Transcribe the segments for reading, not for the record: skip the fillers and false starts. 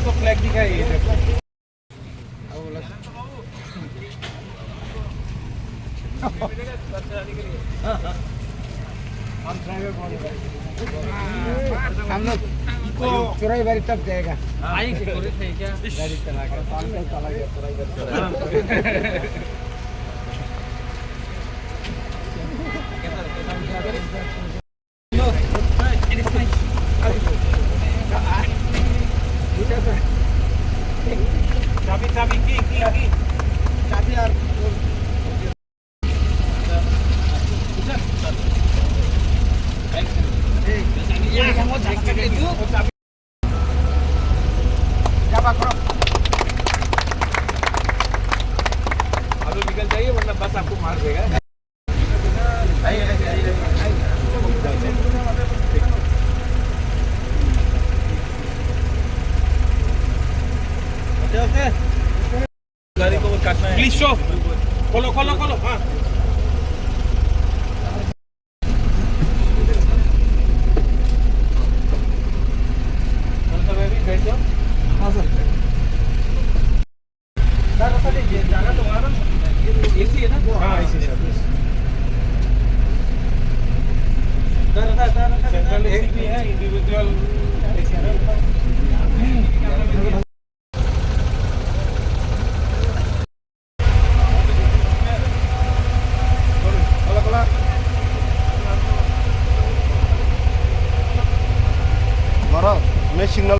को फ्लैग दिखाई ये हम लोग चुराई बारी तब जाएगा आएंगे क्या गाड़ी चला कर चला गया चाबी की चाबी यार अब निकल जाइए वरना बस आपको मार देगा गाड़ी को काटना है प्लीज शो खोलो खोलो खोलो हाँ बैठ जाओ हाँ सर जाना तुम्हारा एसी है ना हाँ एसी सर सेंट्रल एसी भी है इंडिविजुअल एसी है मारा मैं signal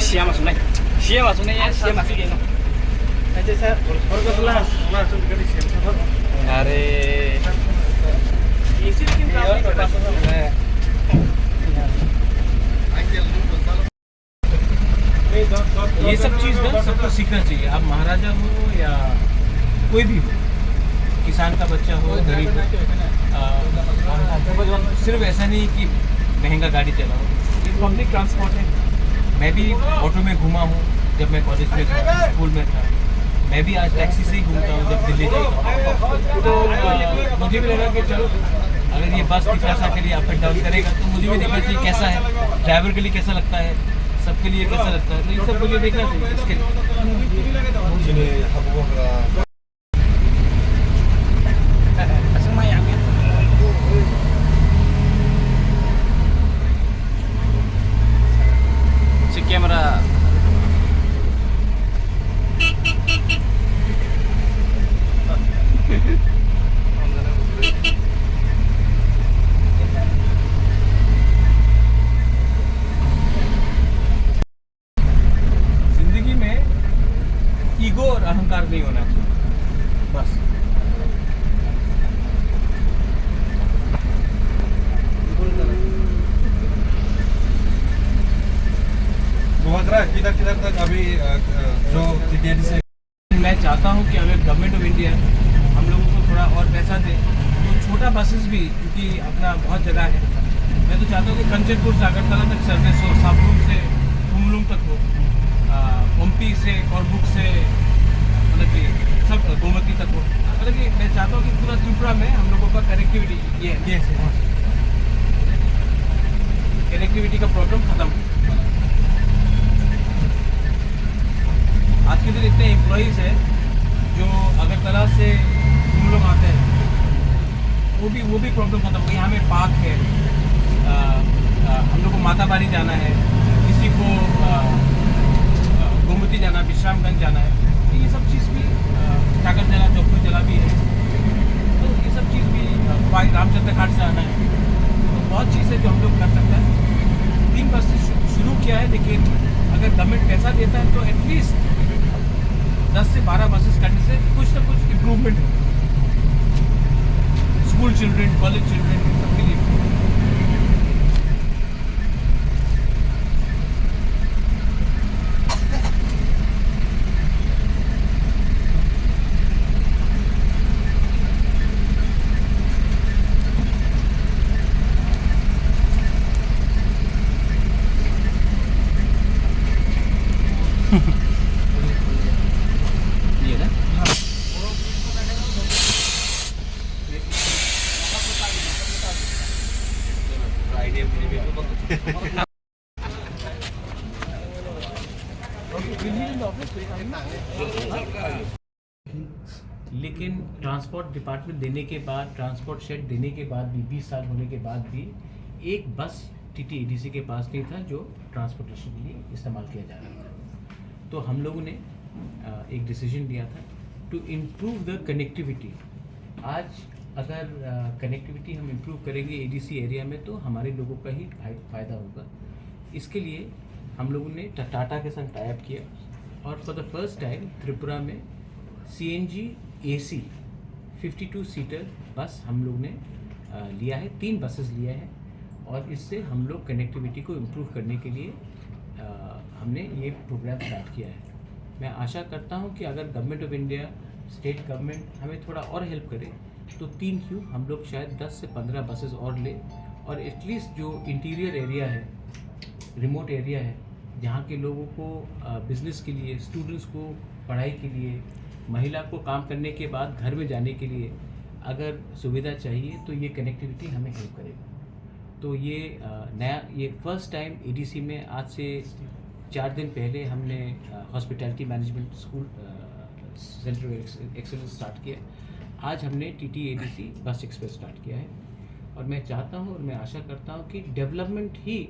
siapa masuk nih? Siapa masuk nih ya? Siapa masuk ini? Aja saya organ kelas langsung ke sini. Hari isi bikin kamu ये सब चीज़ ना सबको सीखना चाहिए। आप महाराजा हो या कोई भी हो, किसान का बच्चा हो, गरीब हो, सिर्फ ऐसा नहीं कि महंगा गाड़ी चलाओ, ये पब्लिक ट्रांसपोर्ट है। मैं भी ऑटो में घूमा हूँ जब मैं कॉलेज में था, स्कूल में था। मैं भी आज टैक्सी से ही घूमता हूँ जब दिल्ली जाता हूँ। तो मुझे भी लगा कि चलो अगर ये बस की पैसा के लिए अप एंड डाउन करेगा तो मुझे भी देखना चाहिए कैसा है, ड्राइवर के लिए कैसा लगता है, सबके लिए कैसा लगता है। तो ये सब मुझे देखना चाहिए इसके लिए। कैमरा जिंदगी में ईगो और अहंकार नहीं होना चाहिए बस। किधर तक अभी जो से मैं चाहता हूँ कि अगर गवर्नमेंट ऑफ इंडिया हम लोगों को थोड़ा और पैसा दे तो छोटा बसेस भी, क्योंकि अपना बहुत जगह है, मैं तो चाहता हूँ कि कंचनपुर से अगरतला तक सर्विस हो, साबरुम से कुमलुंग तक हो, पंपी से करबुक से मतलब कि सब गोमती तक हो। मतलब कि मैं चाहता हूँ कि पूरा त्रिपुरा में हम लोगों का कनेक्टिविटी ये है, कनेक्टिविटी का प्रॉब्लम खत्म। आज के दिन इतने एम्प्लॉइज़ हैं जो अगरतला से हम लोग आते हैं, वो भी प्रॉब्लम खत्म हो गई। यहाँ में पार्क है, हम लोग को माताबारी जाना है, किसी को गोमती जाना, विश्रामगंज जाना है, तो ये सब चीज़ भी कागज जला, चौपड़ जला भी है, तो ये सब चीज़ भी रामचंद्र घाट से आना है। तो बहुत चीज़ है जो हम लोग कर सकते हैं। 3 बस से शुरू किया है, लेकिन अगर गवर्नमेंट पैसा देता है तो एटलीस्ट 10 से 12 बसेस करने से कुछ ना कुछ इम्प्रूवमेंट हो, स्कूल चिल्ड्रेन, कॉलेज चिल्ड्रेन सबके लिए। ये ना लेकिन ट्रांसपोर्ट डिपार्टमेंट देने के बाद, ट्रांसपोर्ट शेड देने के बाद भी, 20 साल होने के बाद भी एक बस TTADC के पास नहीं था जो ट्रांसपोर्टेशन के लिए इस्तेमाल किया जा रहा था। तो हम लोगों ने एक डिसीजन लिया था टू इम्प्रूव द कनेक्टिविटी। आज अगर कनेक्टिविटी हम इम्प्रूव करेंगे ADC एरिया में तो हमारे लोगों का ही फ़ायदा होगा। इसके लिए हम लोगों ने टाटा के साथ टाई अप किया और for the first time Tripura में CNG AC 52 सीटर बस हम लोग ने लिया है, 3 बसेस लिया है और इससे हम लोग कनेक्टिविटी को इम्प्रूव करने के लिए हमने ये प्रोग्राम स्टार्ट किया है। मैं आशा करता हूँ कि अगर government of India, state government हमें थोड़ा और हेल्प करे तो 3 क्यों हम लोग शायद 10 से 15 बसेस और ले और एटलीस्ट जो इंटीरियर एरिया है, रिमोट एरिया है, जहाँ के लोगों को बिज़नेस के लिए, स्टूडेंट्स को पढ़ाई के लिए, महिला को काम करने के बाद घर में जाने के लिए अगर सुविधा चाहिए तो ये कनेक्टिविटी हमें हेल्प करेगा। तो ये ये फर्स्ट टाइम ADC में आज से 4 दिन पहले हमने hospitality management school centre of excellence start किया। आज हमने TTADC बस एक्सप्रेस स्टार्ट किया है और मैं चाहता हूँ और मैं आशा करता हूँ कि डेवलपमेंट ही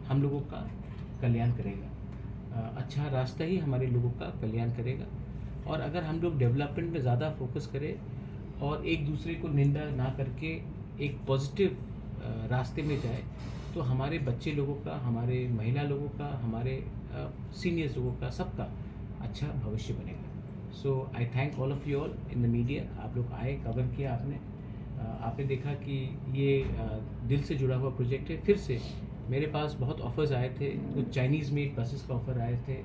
हम लोगों का कल्याण करेगा, अच्छा रास्ता ही हमारे लोगों का कल्याण करेगा। और अगर हम लोग डेवलपमेंट में ज़्यादा फोकस करें और एक दूसरे को निंदा ना करके एक पॉजिटिव रास्ते में जाए तो हमारे बच्चे लोगों का, हमारे महिला लोगों का, हमारे सीनियर्स लोगों का, सबका अच्छा भविष्य बनेगा। So I thank all of you all in the media. आप लोग आए, कवर किया आपने देखा कि ये दिल से जुड़ा हुआ प्रोजेक्ट है। फिर से मेरे पास बहुत ऑफ़र्स आए थे, कुछ चाइनीज़ मेड बसेस का ऑफ़र आए थे,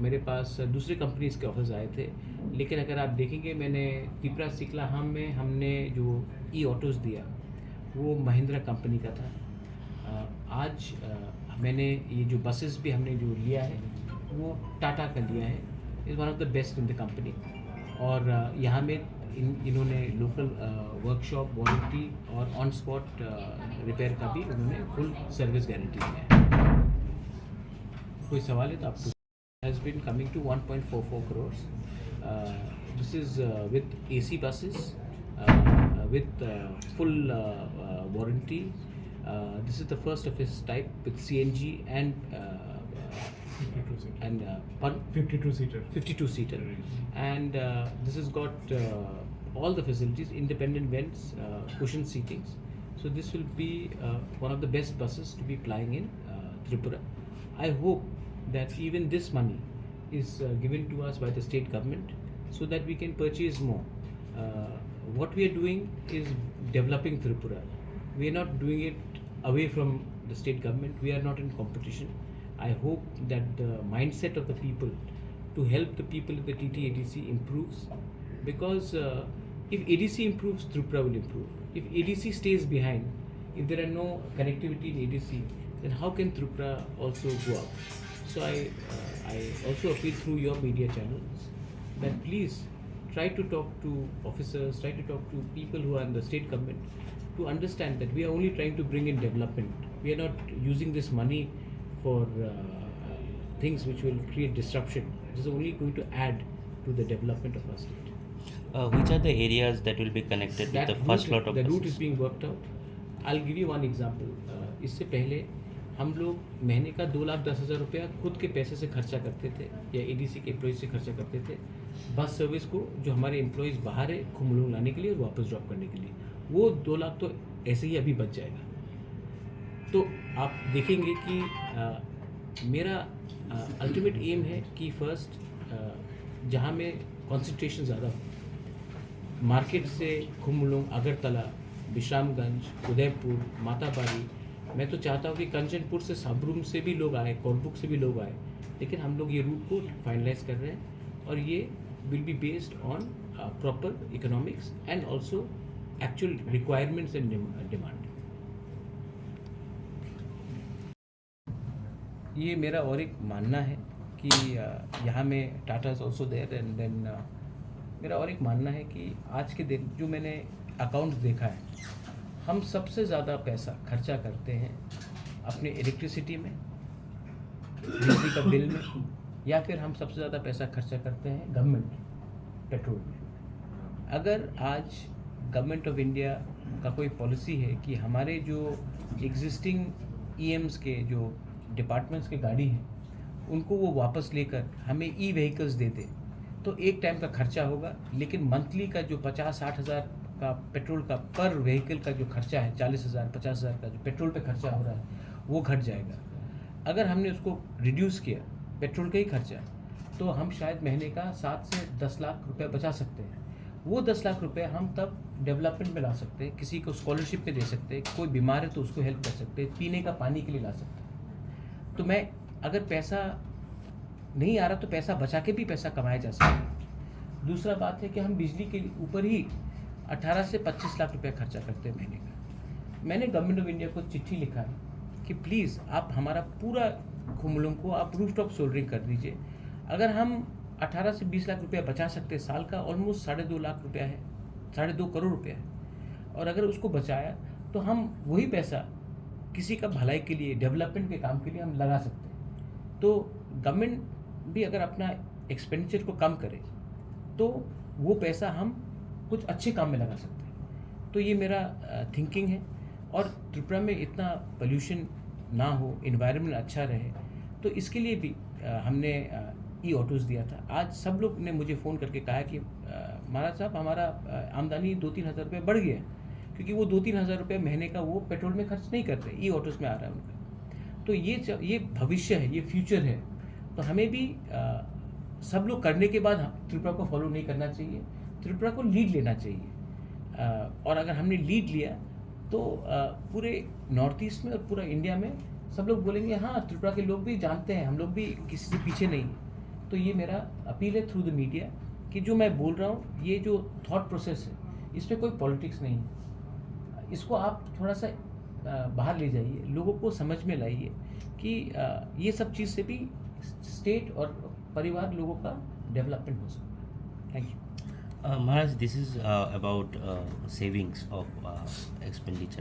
मेरे पास दूसरे कंपनीज़ के ऑफ़र्स आए थे, लेकिन अगर आप देखेंगे मैंने त्रिपुरा सिकलाहाम में हमने जो ऑटोज़ दिया वो महिंद्रा कंपनी का था। आज मैंने ये जो बसेस भी हमने जो लिया है वो टाटा का लिया है, is one of the best in the company. और यहाँ में इन्होंने लोकल वर्कशॉप, वारंटी और ऑन स्पॉट रिपेयर का भी उन्होंने फुल सर्विस गारंटी दिया है। कोई सवाल है तो आपको। has been coming to 1.44 crores. This is with AC buses, with full warranty. This is the first of its type with CNG and 52 seater. And this has got all the facilities, independent vents, cushion seatings. So this will be one of the best buses to be plying in Tripura. I hope that even this money is given to us by the state government so that we can purchase more. What we are doing is developing Tripura. We are not doing it away from the state government. We are not in competition. I hope that the mindset of the people to help the people in the TTADC improves, because if ADC improves, Tripura will improve. If ADC stays behind, if there are no connectivity in ADC, then how can Tripura also go up? So I also appeal through your media channels that please try to talk to officers, try to talk to people who are in the state government to understand that we are only trying to bring in development. We are not using this money for things which will create disruption. It is only going to add to the development of our state. Which are the areas that will be connected with the first lot of the buses? route is being worked out. I'll give you one example. इससे पहले हम लोग महीने का 2,10,000 रुपया खुद के पैसे से खर्चा करते थे या ADC के एम्प्लॉयज़ से खर्चा करते थे बस सर्विस को, जो हमारे एम्प्लॉयज़ बाहर है खुमलुंग लाने के लिए और वापस ड्रॉप करने के लिए। वो 2 लाख तो ऐसे ही अभी बच जाएगा। तो आप देखेंगे कि मेरा अल्टीमेट एम है कि फर्स्ट जहाँ में कंसंट्रेशन ज़्यादा हो, मार्केट से खुमलुंग, अगरतला, विश्रामगंज, उदयपुर, माताबारी, मैं तो चाहता हूँ कि कंचनपुर से, साबरूम से भी लोग आए, कोरबुक से भी लोग आए, लेकिन हम लोग ये रूट को फाइनलाइज कर रहे हैं और ये will be based on proper economics and also actual requirements and demand. ये मेरा और एक मानना है कि यहाँ में Tata is also there and then मेरा और एक मानना है कि आज के दिन जो मैंने अकाउंट्स देखा है, हम सबसे ज़्यादा पैसा खर्चा करते हैं अपने इलेक्ट्रिसिटी में, बिजली का बिल में, या फिर हम सबसे ज़्यादा पैसा खर्चा करते हैं गवर्नमेंट पेट्रोल में। अगर आज गवर्नमेंट ऑफ इंडिया का कोई पॉलिसी है कि हमारे जो एग्जिस्टिंग ईएम्स के जो डिपार्टमेंट्स के गाड़ी हैं उनको वो वापस लेकर हमें ई व्हीकल्स दे दे, तो एक टाइम का खर्चा होगा, लेकिन मंथली का जो 50-60 हज़ार का पेट्रोल का पर व्हीकल का जो खर्चा है, 40,000 50,000 का जो पेट्रोल पे खर्चा हो रहा है वो घट जाएगा। अगर हमने उसको रिड्यूस किया पेट्रोल का ही खर्चा, तो हम शायद महीने का 7 से 10 लाख रुपए बचा सकते हैं। वो 10 लाख रुपए हम तब डेवलपमेंट में ला सकते हैं, किसी को स्कॉलरशिप पे दे सकते हैं, कोई बीमार है तो उसको हेल्प कर सकते हैं, पीने का पानी के लिए ला सकते हैं। तो मैं अगर पैसा नहीं आ रहा तो पैसा बचा के भी पैसा कमाया जा सकता है। दूसरा बात है कि हम बिजली के ऊपर ही 18 से 25 लाख रुपए खर्चा करते हैं महीने का। मैंने गवर्नमेंट ऑफ इंडिया को चिट्ठी लिखा है कि प्लीज़ आप हमारा पूरा खुमलों को आप रूफटॉप सोल्डरिंग कर दीजिए। अगर हम 18 से 20 लाख रुपया बचा सकते हैं साल का, ऑलमोस्ट 2.5 लाख रुपया है, 2.5 करोड़ रुपया है, और अगर उसको बचाया तो हम वही पैसा किसी का भलाई के लिए, डेवलपमेंट के काम के लिए हम लगा सकते हैं। तो गवर्नमेंट भी अगर अपना एक्सपेंडिचर को कम करे तो वो पैसा हम कुछ अच्छे काम में लगा सकते हैं। तो ये मेरा थिंकिंग है। और त्रिपुरा में इतना पोल्यूशन ना हो, इन्वायरमेंट अच्छा रहे, तो इसके लिए भी हमने ई ऑटोज़ दिया था। आज सब लोग ने मुझे फ़ोन करके कहा कि महाराज साहब हमारा आमदनी 2-3 हज़ार रुपये बढ़ गया है, क्योंकि वो 2-3 हज़ार रुपये महीने का वो पेट्रोल में खर्च नहीं करते, ई ऑटोज़ में आ रहा है उनका। तो ये भविष्य है, ये फ्यूचर है। तो हमें भी सब लोग करने के बाद त्रिपुरा को फॉलो नहीं करना चाहिए, त्रिपुरा को लीड लेना चाहिए। और अगर हमने लीड लिया तो पूरे नॉर्थ ईस्ट में और पूरा इंडिया में सब लोग बोलेंगे हाँ, त्रिपुरा के लोग भी जानते हैं, हम लोग भी किसी से पीछे नहीं हैं। तो ये मेरा अपील है थ्रू द मीडिया कि जो मैं बोल रहा हूँ, ये जो थॉट प्रोसेस है, इसमें कोई पॉलिटिक्स नहीं है। इसको आप थोड़ा सा बाहर ले जाइए, लोगों को समझ में लाइए कि ये सब चीज़ से भी स्टेट और परिवार लोगों का डेवलपमेंट हो सकता है। Thank you. Maharaj, this is about savings of expenditure.